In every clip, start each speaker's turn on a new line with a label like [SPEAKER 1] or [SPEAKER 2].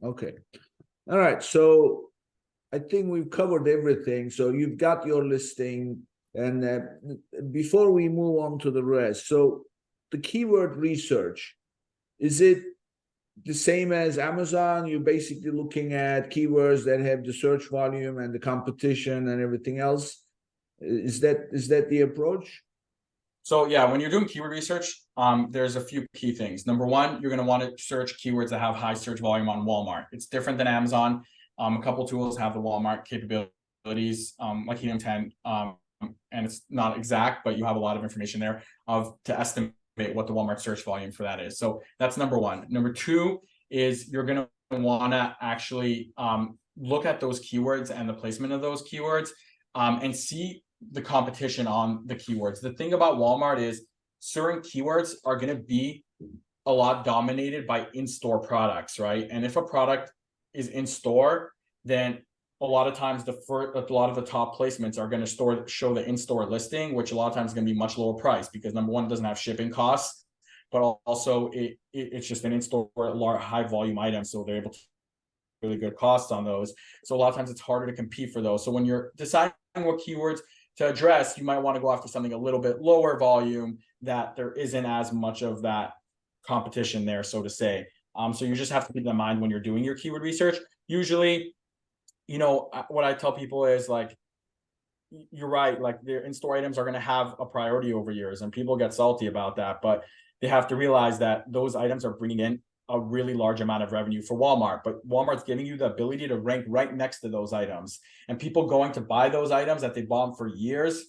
[SPEAKER 1] Okay. All right. So I think we've covered everything. So you've got your listing. And before we move on to the rest, so the keyword research, is it the same as Amazon? You're basically looking at keywords that have the search volume and the competition and everything else. Is that the approach?
[SPEAKER 2] So yeah, when you're doing keyword research, there's a few key things. Number one, you're going to want to search keywords that have high search volume on Walmart. It's different than Amazon. A couple tools have the Walmart capabilities, like Helium 10, and it's not exact, but you have a lot of information there to estimate what the Walmart search volume for that is. So that's number one. Number two is you're going to want to actually look at those keywords and the placement of those keywords, and see the competition on the keywords. The thing about Walmart is certain keywords are going to be a lot dominated by in-store products, right? And if a product is in store, then a lot of times a lot of the top placements are going to show the in-store listing, which a lot of times is going to be much lower price because number one, it doesn't have shipping costs, but also it's just an in-store high volume item, so they're able to really good costs on those. So a lot of times it's harder to compete for those. So when you're deciding what keywords to address, you might want to go after something a little bit lower volume that there isn't as much of that competition there, so to say. So you just have to keep that in mind when you're doing your keyword research. Usually, what I tell people is like, you're right, like their in-store items are going to have a priority over yours, and people get salty about that, but they have to realize that those items are bringing in a really large amount of revenue for Walmart, but Walmart's giving you the ability to rank right next to those items. And people going to buy those items that they bought for years,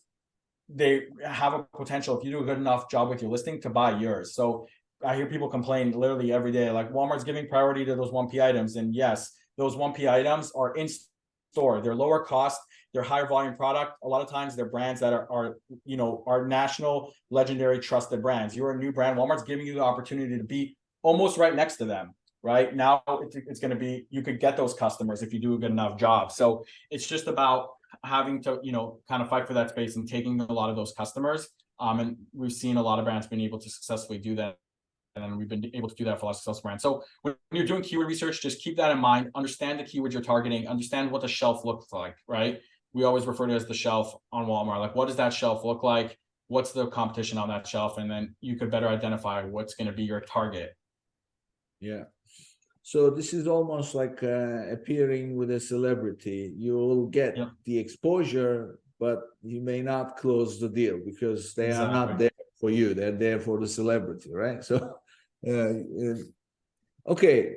[SPEAKER 2] they have a potential, if you do a good enough job with your listing, to buy yours. So I hear people complain literally every day, like Walmart's giving priority to those 1P items. And yes, those 1P items are in store. They're lower cost, they're higher volume product. A lot of times they're brands that are national, legendary, trusted brands. You're a new brand. Walmart's giving you the opportunity to be almost right next to them. Right now, it's going to be, you could get those customers if you do a good enough job. So it's just about having to, kind of fight for that space and taking a lot of those customers. And we've seen a lot of brands being able to successfully do that. And we've been able to do that for a lot of successful brands. So when you're doing keyword research, just keep that in mind. Understand the keywords you're targeting. Understand what the shelf looks like, right? We always refer to it as the shelf on Walmart. Like, what does that shelf look like? What's the competition on that shelf? And then you could better identify what's going to be your target.
[SPEAKER 1] Yeah. So this is almost like appearing with a celebrity. You will get the exposure, but you may not close the deal because they are not there for you. They're there for the celebrity, right? So, okay.